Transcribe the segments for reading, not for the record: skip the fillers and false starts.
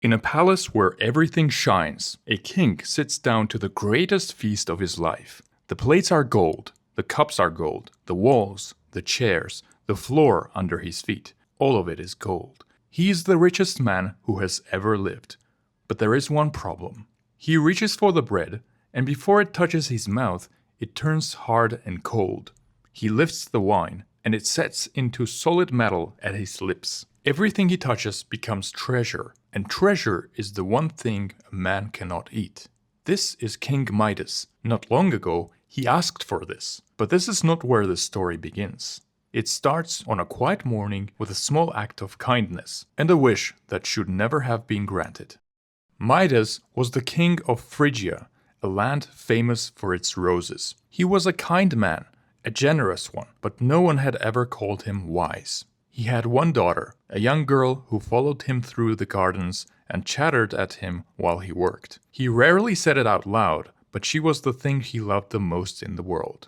In a palace where everything shines, a king sits down to the greatest feast of his life. The plates are gold, the cups are gold, the walls, the chairs, the floor under his feet, all of it is gold. He is the richest man who has ever lived. But there is one problem. He reaches for the bread, and before it touches his mouth, it turns hard and cold. He lifts the wine, and it sets into solid metal at his lips. Everything he touches becomes treasure, and treasure is the one thing a man cannot eat. This is King Midas. Not long ago, he asked for this. But this is not where the story begins. It starts on a quiet morning with a small act of kindness, and a wish that should never have been granted. Midas was the king of Phrygia, a land famous for its roses. He was a kind man, a generous one, but no one had ever called him wise. He had one daughter, a young girl who followed him through the gardens and chattered at him while he worked. He rarely said it out loud, but she was the thing he loved the most in the world.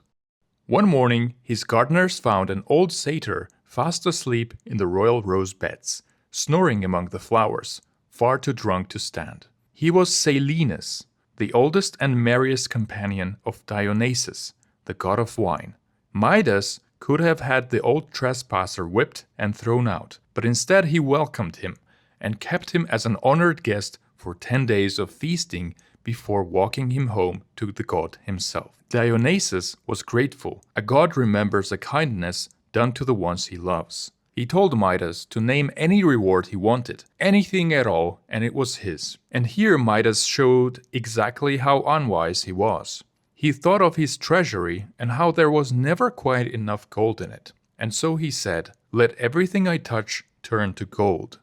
One morning, his gardeners found an old satyr fast asleep in the royal rose beds, snoring among the flowers, far too drunk to stand. He was Silenus, the oldest and merriest companion of Dionysus, the god of wine. Midas could have had the old trespasser whipped and thrown out, but instead he welcomed him and kept him as an honored guest for 10 days of feasting before walking him home to the god himself. Dionysus was grateful. A god remembers a kindness done to the ones he loves. He told Midas to name any reward he wanted, anything at all, and it was his. And here Midas showed exactly how unwise he was. He thought of his treasury and how there was never quite enough gold in it. And so he said, "Let everything I touch turn to gold."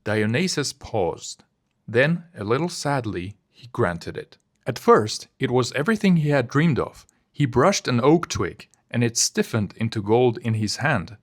Dionysus paused. Then, a little sadly, he granted it. At first, it was everything he had dreamed of. He brushed an oak twig, and it stiffened into gold in his hand.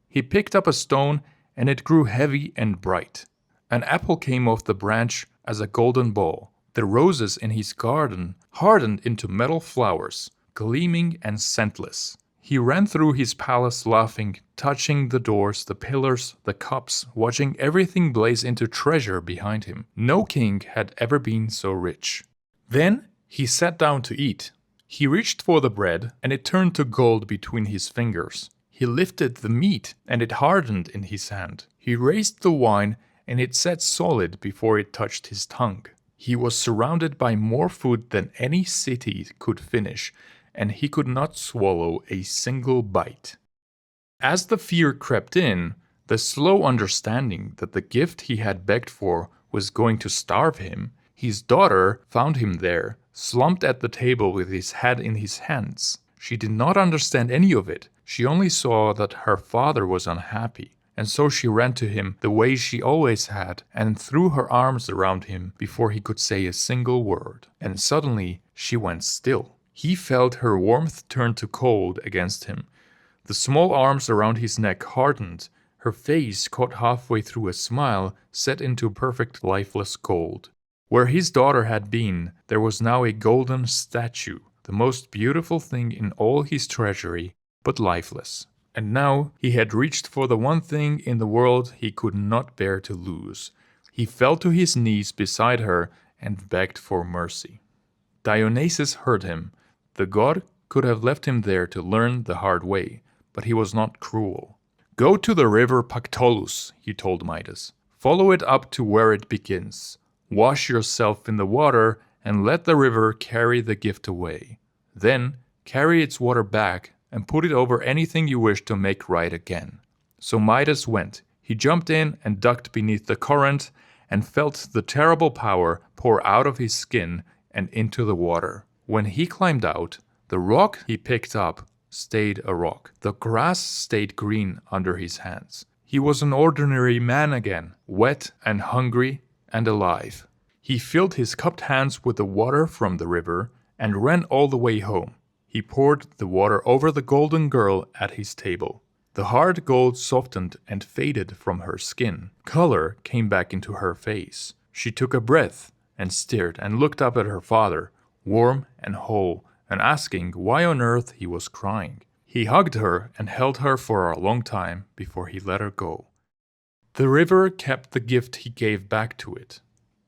He picked up a stone, and it grew heavy and bright. An apple came off the branch as a golden ball. The roses in his garden hardened into metal flowers, gleaming and scentless. He ran through his palace laughing, touching the doors, the pillars, the cups, watching everything blaze into treasure behind him. No king had ever been so rich. Then he sat down to eat. He reached for the bread, and it turned to gold between his fingers. He lifted the meat, and it hardened in his hand. He raised the wine, and it set solid before it touched his tongue. He was surrounded by more food than any city could finish, and he could not swallow a single bite. As the fear crept in, the slow understanding that the gift he had begged for was going to starve him, his daughter found him there, slumped at the table with his head in his hands. She did not understand any of it. She only saw that her father was unhappy, and so she ran to him the way she always had and threw her arms around him before he could say a single word. And suddenly she went still. He felt her warmth turn to cold against him. The small arms around his neck hardened. Her face, caught halfway through a smile, set into perfect lifeless gold. Where his daughter had been, there was now a golden statue, the most beautiful thing in all his treasury, but lifeless. And now he had reached for the one thing in the world he could not bear to lose. He fell to his knees beside her and begged for mercy. Dionysus heard him. The god could have left him there to learn the hard way, but he was not cruel. "Go to the river Pactolus," he told Midas. "Follow it up to where it begins. Wash yourself in the water and let the river carry the gift away. Then carry its water back and put it over anything you wish to make right again." So Midas went. He jumped in and ducked beneath the current and felt the terrible power pour out of his skin and into the water. When he climbed out, the rock he picked up stayed a rock. The grass stayed green under his hands. He was an ordinary man again, wet and hungry and alive. He filled his cupped hands with the water from the river and ran all the way home. He poured the water over the golden girl at his table. The hard gold softened and faded from her skin. Color came back into her face. She took a breath and stared and looked up at her father, warm and whole, and asking why on earth he was crying. He hugged her and held her for a long time before he let her go. The river kept the gift he gave back to it.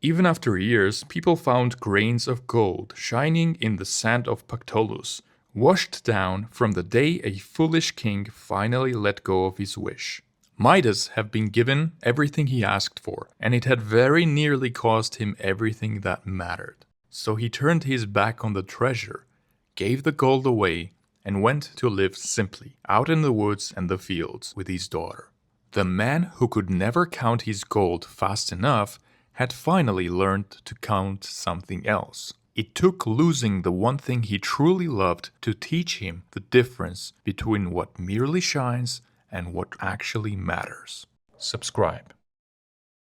Even after years, people found grains of gold shining in the sand of Pactolus, washed down from the day a foolish king finally let go of his wish. Midas had been given everything he asked for, and it had very nearly cost him everything that mattered. So he turned his back on the treasure, gave the gold away, and went to live simply, out in the woods and the fields, with his daughter. The man who could never count his gold fast enough had finally learned to count something else. It took losing the one thing he truly loved to teach him the difference between what merely shines and what actually matters. Subscribe.